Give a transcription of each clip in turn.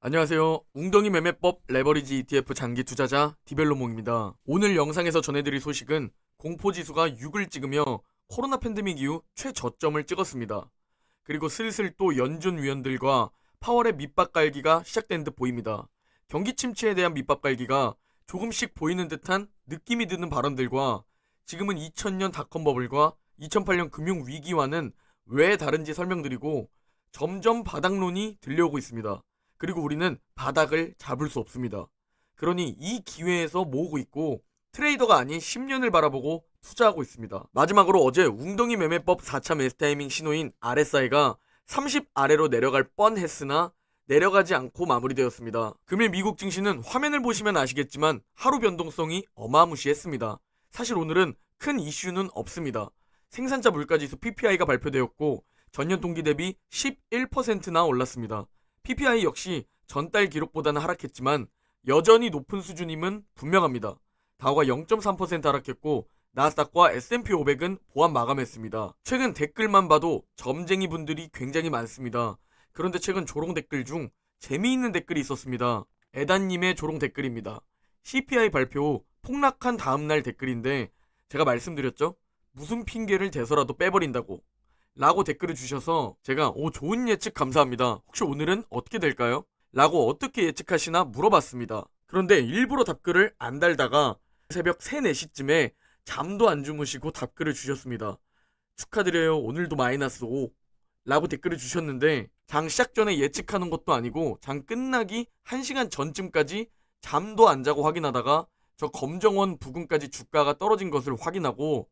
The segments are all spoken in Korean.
안녕하세요. 웅덩이 매매법 레버리지 ETF 장기 투자자 디벨로몽입니다. 오늘 영상에서 전해드릴 소식은 공포지수가 6을 찍으며 코로나 팬데믹 이후 최저점을 찍었습니다. 그리고 슬슬 또 연준 위원들과 파월의 밑밥 깔기가 시작된 듯 보입니다. 경기 침체에 대한 밑밥 깔기가 조금씩 보이는 듯한 느낌이 드는 발언들과 지금은 2000년 닷컴 버블과 2008년 금융위기와는 왜 다른지 설명드리고 점점 바닥론이 들려오고 있습니다. 그리고 우리는 바닥을 잡을 수 없습니다. 그러니 이 기회에서 모으고 있고 트레이더가 아닌 10년을 바라보고 투자하고 있습니다. 마지막으로 어제 웅덩이 매매법 4차 매수타이밍 신호인 RSI가 30 아래로 내려갈 뻔했으나 내려가지 않고 마무리되었습니다. 금일 미국 증시는 화면을 보시면 아시겠지만 하루 변동성이 어마무시했습니다. 사실 오늘은 큰 이슈는 없습니다. 생산자 물가지수 PPI가 발표되었고 전년 동기 대비 11%나 올랐습니다. PPI 역시 전달 기록보다는 하락했지만 여전히 높은 수준임은 분명합니다. 다우가 0.3% 하락했고 나스닥과 S&P 500은 보합 마감했습니다. 최근 댓글만 봐도 점쟁이 분들이 굉장히 많습니다. 그런데 최근 조롱 댓글 중 재미있는 댓글이 있었습니다. 에단님의 조롱 댓글입니다. CPI 발표 후 폭락한 다음날 댓글인데 제가 말씀드렸죠? 무슨 핑계를 대서라도 빼버린다고 라고 댓글을 주셔서 제가 좋은 예측 감사합니다. 혹시 오늘은 어떻게 될까요? 라고 어떻게 예측하시나 물어봤습니다. 그런데 일부러 답글을 안 달다가 새벽 3, 4시쯤에 잠도 안 주무시고 답글을 주셨습니다. 축하드려요. 오늘도 마이너스 5 라고 댓글을 주셨는데 장 시작 전에 예측하는 것도 아니고 장 끝나기 1시간 전쯤까지 잠도 안 자고 확인하다가 저 검정원 부근까지 주가가 떨어진 것을 확인하고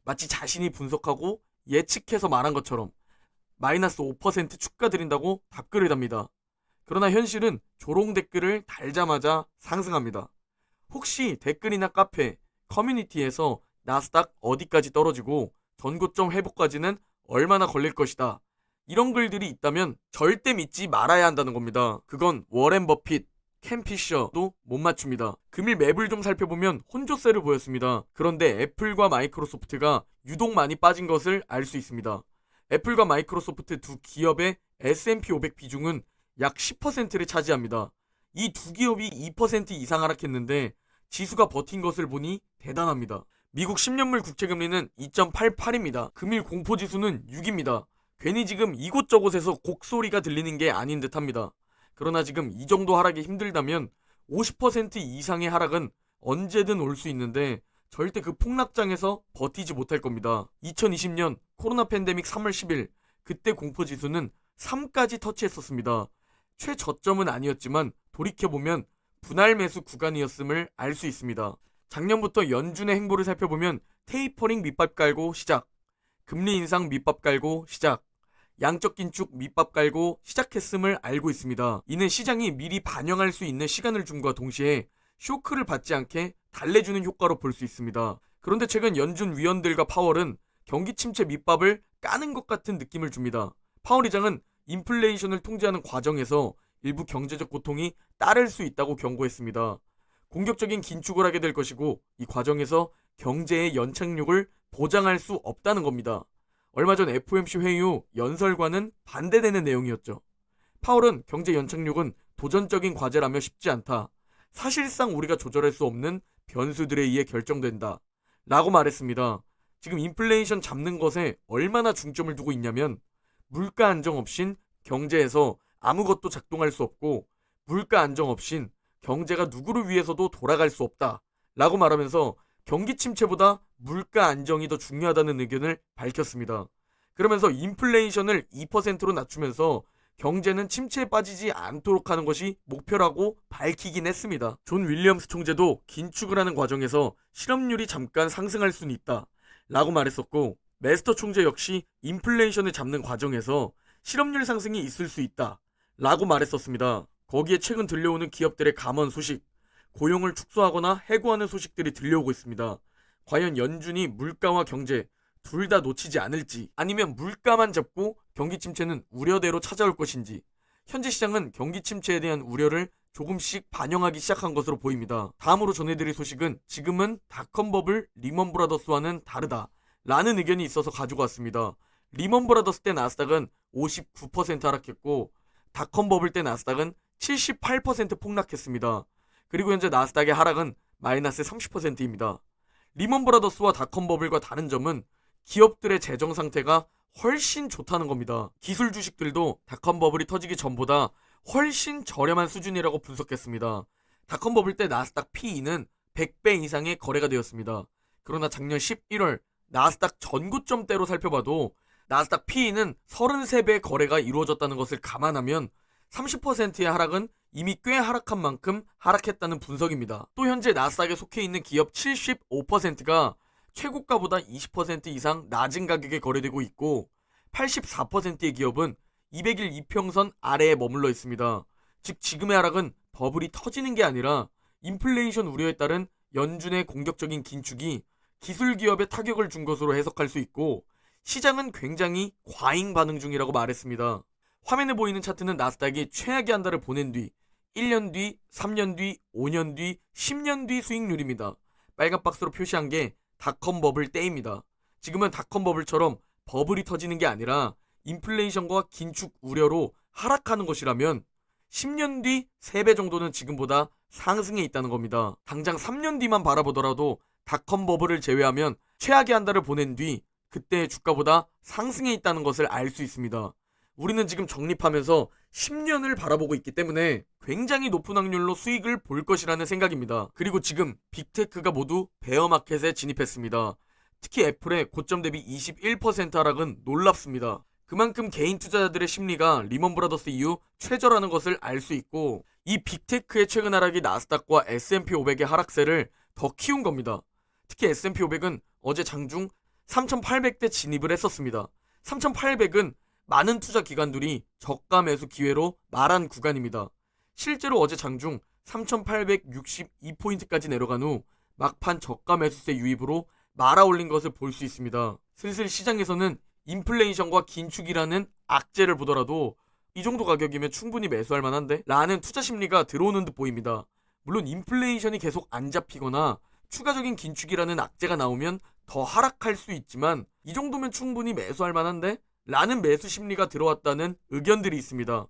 마치 자신이 분석하고 예측해서 말한 것처럼 마이너스 5% 축하드린다고 답글을 답니다. 그러나 현실은 조롱 댓글을 달자마자 상승합니다. 혹시 댓글이나 카페, 커뮤니티에서 나스닥 어디까지 떨어지고 전고점 회복까지는 얼마나 걸릴 것이다 이런 글들이 있다면 절대 믿지 말아야 한다는 겁니다. 그건 워렌 버핏, 캠 피셔도 못 맞춥니다. 금일 맵을 좀 살펴보면 혼조세를 보였습니다. 그런데 애플과 마이크로소프트가 유독 많이 빠진 것을 알 수 있습니다. 애플과 마이크로소프트 두 기업의 S&P 500 비중은 약 10%를 차지합니다. 이 두 기업이 2% 이상 하락했는데 지수가 버틴 것을 보니 대단합니다. 미국 10년물 국채금리는 2.88입니다. 금일 공포지수는 6입니다. 괜히 지금 이곳저곳에서 곡소리가 들리는 게 아닌 듯합니다. 그러나 지금 이 정도 하락이 힘들다면 50% 이상의 하락은 언제든 올 수 있는데 절대 그 폭락장에서 버티지 못할 겁니다. 2020년 코로나 팬데믹 3월 10일 그때 공포지수는 3까지 터치했었습니다. 최저점은 아니었지만 돌이켜보면 분할 매수 구간이었음을 알 수 있습니다. 작년부터 연준의 행보를 살펴보면 테이퍼링 밑밥 깔고 시작, 금리 인상 밑밥 깔고 시작, 양적 긴축 밑밥 깔고 시작했음을 알고 있습니다. 이는 시장이 미리 반영할 수 있는 시간을 줌과 동시에 쇼크를 받지 않게 달래주는 효과로 볼 수 있습니다. 그런데 최근 연준 위원들과 파월은 경기 침체 밑밥을 까는 것 같은 느낌을 줍니다. 파월 의장은 인플레이션을 통제하는 과정에서 일부 경제적 고통이 따를 수 있다고 경고했습니다. 공격적인 긴축을 하게 될 것이고 이 과정에서 경제의 연착륙을 보장할 수 없다는 겁니다. 얼마 전 FOMC 회의 후 연설과는 반대되는 내용이었죠. 파월은 경제 연착륙은 도전적인 과제라며 쉽지 않다. 사실상 우리가 조절할 수 없는 변수들에 의해 결정된다. 라고 말했습니다. 지금 인플레이션 잡는 것에 얼마나 중점을 두고 있냐면 물가 안정 없인 경제에서 아무것도 작동할 수 없고 물가 안정 없인 경제가 누구를 위해서도 돌아갈 수 없다. 라고 말하면서 경기 침체보다 물가 안정이 더 중요하다는 의견을 밝혔습니다. 그러면서 인플레이션을 2%로 낮추면서 경제는 침체에 빠지지 않도록 하는 것이 목표라고 밝히긴 했습니다. 존 윌리엄스 총재도 긴축을 하는 과정에서 실업률이 잠깐 상승할 수는 있다 라고 말했었고 메스터 총재 역시 인플레이션을 잡는 과정에서 실업률 상승이 있을 수 있다 라고 말했었습니다. 거기에 최근 들려오는 기업들의 감원 소식, 고용을 축소하거나 해고하는 소식들이 들려오고 있습니다. 과연 연준이 물가와 경제 둘 다 놓치지 않을지 아니면 물가만 잡고 경기 침체는 우려대로 찾아올 것인지 현재 시장은 경기 침체에 대한 우려를 조금씩 반영하기 시작한 것으로 보입니다. 다음으로 전해드릴 소식은 지금은 닷컴 버블 리먼 브라더스와는 다르다 라는 의견이 있어서 가지고 왔습니다. 리먼 브라더스 때 나스닥은 59% 하락했고 닷컴 버블 때 나스닥은 78% 폭락했습니다. 그리고 현재 나스닥의 하락은 마이너스 30%입니다. 리먼 브라더스와 닷컴 버블과 다른 점은 기업들의 재정 상태가 훨씬 좋다는 겁니다. 기술 주식들도 닷컴 버블이 터지기 전보다 훨씬 저렴한 수준이라고 분석했습니다. 닷컴 버블 때 나스닥 P/E는 100배 이상의 거래가 되었습니다. 그러나 작년 11월 나스닥 전고점대로 살펴봐도 나스닥 P/E는 33배 거래가 이루어졌다는 것을 감안하면 30%의 하락은 이미 꽤 하락한 만큼 하락했다는 분석입니다. 또 현재 나스닥에 속해 있는 기업 75%가 최고가보다 20% 이상 낮은 가격에 거래되고 있고 84%의 기업은 200일 이평선 아래에 머물러 있습니다. 즉 지금의 하락은 버블이 터지는 게 아니라 인플레이션 우려에 따른 연준의 공격적인 긴축이 기술 기업에 타격을 준 것으로 해석할 수 있고 시장은 굉장히 과잉 반응 중이라고 말했습니다. 화면에 보이는 차트는 나스닥이 최악의 한 달을 보낸 뒤 1년 뒤, 3년 뒤, 5년 뒤, 10년 뒤 수익률입니다. 빨간 박스로 표시한 게 닷컴 버블 때입니다. 지금은 닷컴 버블처럼 버블이 터지는 게 아니라 인플레이션과 긴축 우려로 하락하는 것이라면 10년 뒤 3배 정도는 지금보다 상승해 있다는 겁니다. 당장 3년 뒤만 바라보더라도 닷컴 버블을 제외하면 최악의 한 달을 보낸 뒤 그때의 주가보다 상승해 있다는 것을 알 수 있습니다. 우리는 지금 적립하면서 10년을 바라보고 있기 때문에 굉장히 높은 확률로 수익을 볼 것이라는 생각입니다. 그리고 지금 빅테크가 모두 베어마켓에 진입했습니다. 특히 애플의 고점 대비 21% 하락은 놀랍습니다. 그만큼 개인 투자자들의 심리가 리먼 브라더스 이후 최저라는 것을 알 수 있고 이 빅테크의 최근 하락이 나스닥과 S&P 500의 하락세를 더 키운 겁니다. 특히 S&P 500은 어제 장중 3,800대 진입을 했었습니다. 3,800은 많은 투자 기관들이 저가 매수 기회로 말한 구간입니다. 실제로 어제 장중 3,862포인트까지 내려간 후 막판 저가 매수세 유입으로 말아 올린 것을 볼 수 있습니다. 슬슬 시장에서는 인플레이션과 긴축이라는 악재를 보더라도 이 정도 가격이면 충분히 매수할 만한데? 라는 투자 심리가 들어오는 듯 보입니다. 물론 인플레이션이 계속 안 잡히거나 추가적인 긴축이라는 악재가 나오면 더 하락할 수 있지만 이 정도면 충분히 매수할 만한데? 라는 매수 심리가 들어왔다는 의견들이 있습니다.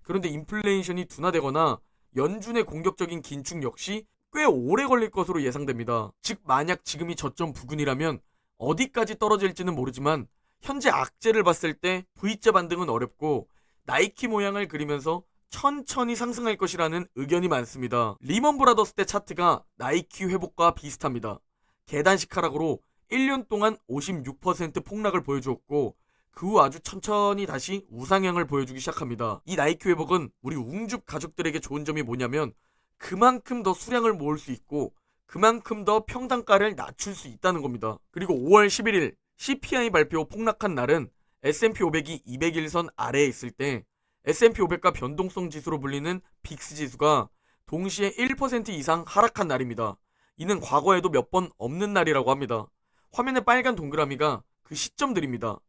그런데 인플레이션이 둔화되거나 연준의 공격적인 긴축 역시 꽤 오래 걸릴 것으로 예상됩니다. 즉 만약 지금이 저점 부근이라면 어디까지 떨어질지는 모르지만 현재 악재를 봤을 때 V자 반등은 어렵고 나이키 모양을 그리면서 천천히 상승할 것이라는 의견이 많습니다. 리먼 브라더스 때 차트가 나이키 회복과 비슷합니다. 계단식 하락으로 1년 동안 56% 폭락을 보여주었고 그 후 아주 천천히 다시 우상향을 보여주기 시작합니다. 이 나이키 회복은 우리 웅줍 가족들에게 좋은 점이 뭐냐면 그만큼 더 수량을 모을 수 있고 그만큼 더 평단가를 낮출 수 있다는 겁니다. 그리고 5월 11일 CPI 발표 폭락한 날은 S&P 500이 200일선 아래에 있을 때 S&P 500과 변동성 지수로 불리는 빅스 지수가 동시에 1% 이상 하락한 날입니다. 이는 과거에도 몇 번 없는 날이라고 합니다. 화면에 빨간 동그라미가 그 시점들입니다.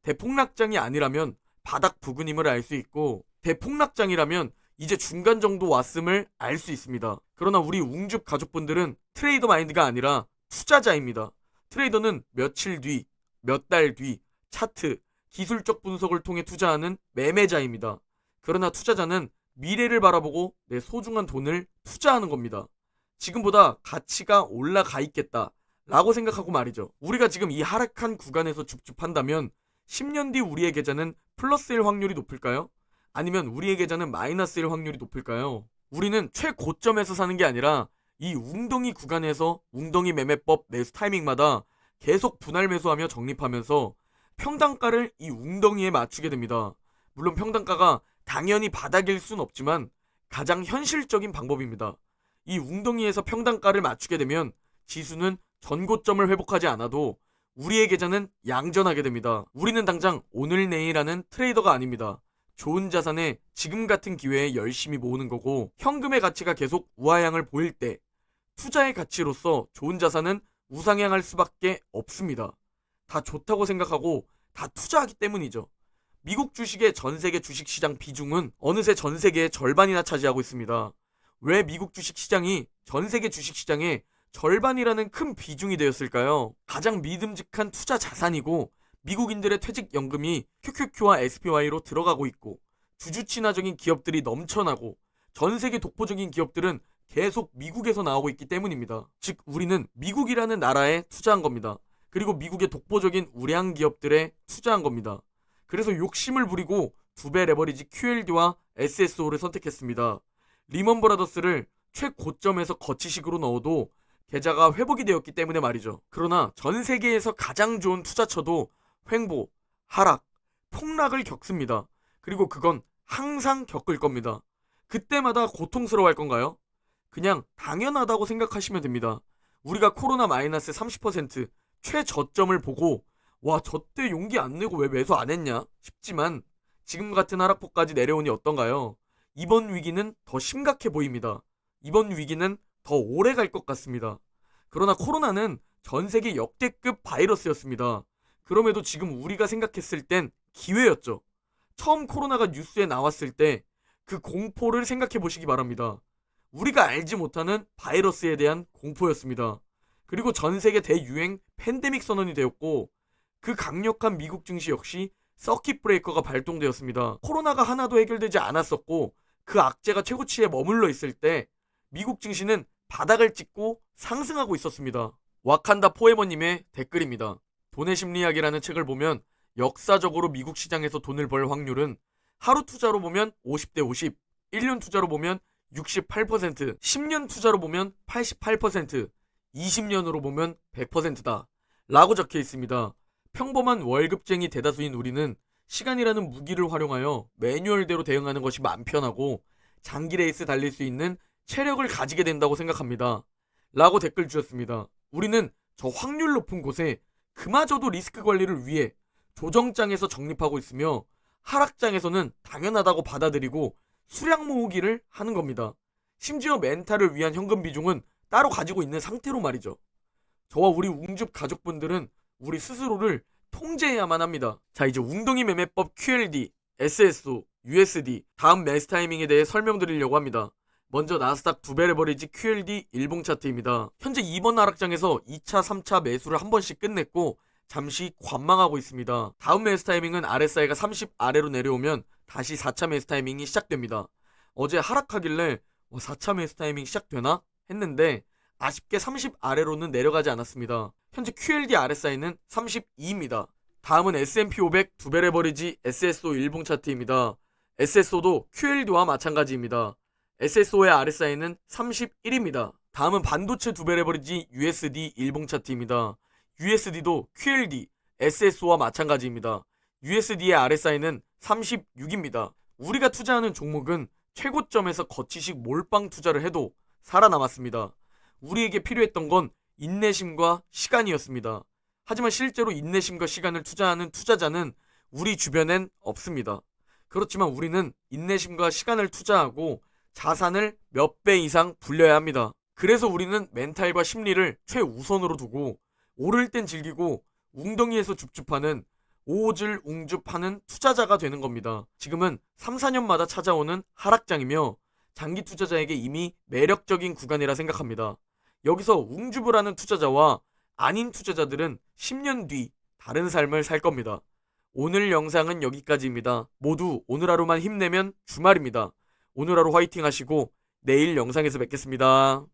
대폭락장이 아니라면 바닥 부근임을 알 수 있고 대폭락장이라면 이제 중간 정도 왔음을 알 수 있습니다. 그러나 우리 웅줍 가족분들은 트레이더 마인드가 아니라 투자자입니다. 트레이더는 며칠 뒤, 몇 달 뒤, 차트, 기술적 분석을 통해 투자하는 매매자입니다. 그러나 투자자는 미래를 바라보고 내 소중한 돈을 투자하는 겁니다. 지금보다 가치가 올라가 있겠다 라고 생각하고 말이죠. 우리가 지금 이 하락한 구간에서 줍줍한다면 10년 뒤 우리의 계좌는 플러스일 확률이 높을까요? 아니면 우리의 계좌는 마이너스일 확률이 높을까요? 우리는 최고점에서 사는 게 아니라 이 웅덩이 구간에서 웅덩이 매매법 매수 타이밍마다 계속 분할 매수하며 적립하면서 평단가를 이 웅덩이에 맞추게 됩니다. 물론 평단가가 당연히 바닥일 순 없지만 가장 현실적인 방법입니다. 이 웅덩이에서 평단가를 맞추게 되면 지수는 전고점을 회복하지 않아도 우리의 계좌는 양전하게 됩니다. 우리는 당장 오늘 내일 하는 트레이더가 아닙니다. 좋은 자산에 지금 같은 기회에 열심히 모으는 거고 현금의 가치가 계속 우하향을 보일 때 투자의 가치로서 좋은 자산은 우상향할 수밖에 없습니다. 다 좋다고 생각하고 다 투자하기 때문이죠. 미국 주식의 전세계 주식시장 비중은 어느새 전세계의 절반이나 차지하고 있습니다. 왜 미국 주식시장이 전세계 주식시장의 절반이라는 큰 비중이 되었을까요? 가장 믿음직한 투자 자산이고 미국인들의 퇴직연금이 QQQ와 SPY로 들어가고 있고 주주 친화적인 기업들이 넘쳐나고 전 세계 독보적인 기업들은 계속 미국에서 나오고 있기 때문입니다. 즉 우리는 미국이라는 나라에 투자한 겁니다. 그리고 미국의 독보적인 우량 기업들에 투자한 겁니다. 그래서 욕심을 부리고 2배 레버리지 QLD와 SSO를 선택했습니다. 리먼 브라더스를 최고점에서 거치식으로 넣어도 계좌가 회복이 되었기 때문에 말이죠. 그러나 전 세계에서 가장 좋은 투자처도 횡보, 하락, 폭락을 겪습니다. 그리고 그건 항상 겪을 겁니다. 그때마다 고통스러워할 건가요? 그냥 당연하다고 생각하시면 됩니다. 우리가 코로나 마이너스 30% 최저점을 보고 와, 저때 용기 안 내고 왜 매수 안 했냐 싶지만 지금 같은 하락폭까지 내려오니 어떤가요? 이번 위기는 더 심각해 보입니다. 이번 위기는 더 오래 갈 것 같습니다. 그러나 코로나는 전 세계 역대급 바이러스였습니다. 그럼에도 지금 우리가 생각했을 땐 기회였죠. 처음 코로나가 뉴스에 나왔을 때 그 공포를 생각해 보시기 바랍니다. 우리가 알지 못하는 바이러스에 대한 공포였습니다. 그리고 전 세계 대유행 팬데믹 선언이 되었고 그 강력한 미국 증시 역시 서킷 브레이커가 발동되었습니다. 코로나가 하나도 해결되지 않았었고 그 악재가 최고치에 머물러 있을 때 미국 증시는 바닥을 찍고 상승하고 있었습니다. 와칸다 포에머님의 댓글입니다. 돈의 심리학이라는 책을 보면 역사적으로 미국 시장에서 돈을 벌 확률은 하루 투자로 보면 50대 50, 1년 투자로 보면 68%, 10년 투자로 보면 88%, 20년으로 보면 100%다 라고 적혀 있습니다. 평범한 월급쟁이 대다수인 우리는 시간이라는 무기를 활용하여 매뉴얼대로 대응하는 것이 맘 편하고 장기 레이스 달릴 수 있는 체력을 가지게 된다고 생각합니다. 라고 댓글 주셨습니다. 우리는 저 확률 높은 곳에 그마저도 리스크 관리를 위해 조정장에서 적립하고 있으며 하락장에서는 당연하다고 받아들이고 수량 모으기를 하는 겁니다. 심지어 멘탈을 위한 현금 비중은 따로 가지고 있는 상태로 말이죠. 저와 우리 웅줍 가족분들은 우리 스스로를 통제해야만 합니다. 자, 이제 웅덩이 매매법 QLD, SSO, USD 다음 매수 타이밍에 대해 설명드리려고 합니다. 먼저 나스닥 2배 레버리지 QLD 일봉 차트입니다. 현재 이번 하락장에서 2차, 3차 매수를 한 번씩 끝냈고 잠시 관망하고 있습니다. 다음 매수 타이밍은 RSI가 30 아래로 내려오면 다시 4차 매수 타이밍이 시작됩니다. 어제 하락하길래 4차 매수 타이밍 시작되나? 했는데 아쉽게 30 아래로는 내려가지 않았습니다. 현재 QLD RSI는 32입니다. 다음은 S&P 500 2배 레버리지 SSO 일봉 차트입니다. SSO도 QLD와 마찬가지입니다. SSO의 RSI는 31입니다. 다음은 반도체 2배 레버리지 USD 일봉 차트입니다. USD도 QLD, SSO와 마찬가지입니다. USD의 RSI는 36입니다. 우리가 투자하는 종목은 최고점에서 거치식 몰빵 투자를 해도 살아남았습니다. 우리에게 필요했던 건 인내심과 시간이었습니다. 하지만 실제로 인내심과 시간을 투자하는 투자자는 우리 주변엔 없습니다. 그렇지만 우리는 인내심과 시간을 투자하고 자산을 몇 배 이상 불려야 합니다. 그래서 우리는 멘탈과 심리를 최우선으로 두고 오를 땐 즐기고 웅덩이에서 줍줍하는 오질 웅줍하는 투자자가 되는 겁니다. 지금은 3, 4년마다 찾아오는 하락장이며 장기 투자자에게 이미 매력적인 구간이라 생각합니다. 여기서 웅줍을 하는 투자자와 아닌 투자자들은 10년 뒤 다른 삶을 살 겁니다. 오늘 영상은 여기까지입니다. 모두 오늘 하루만 힘내면 주말입니다. 오늘 하루 화이팅 하시고 내일 영상에서 뵙겠습니다.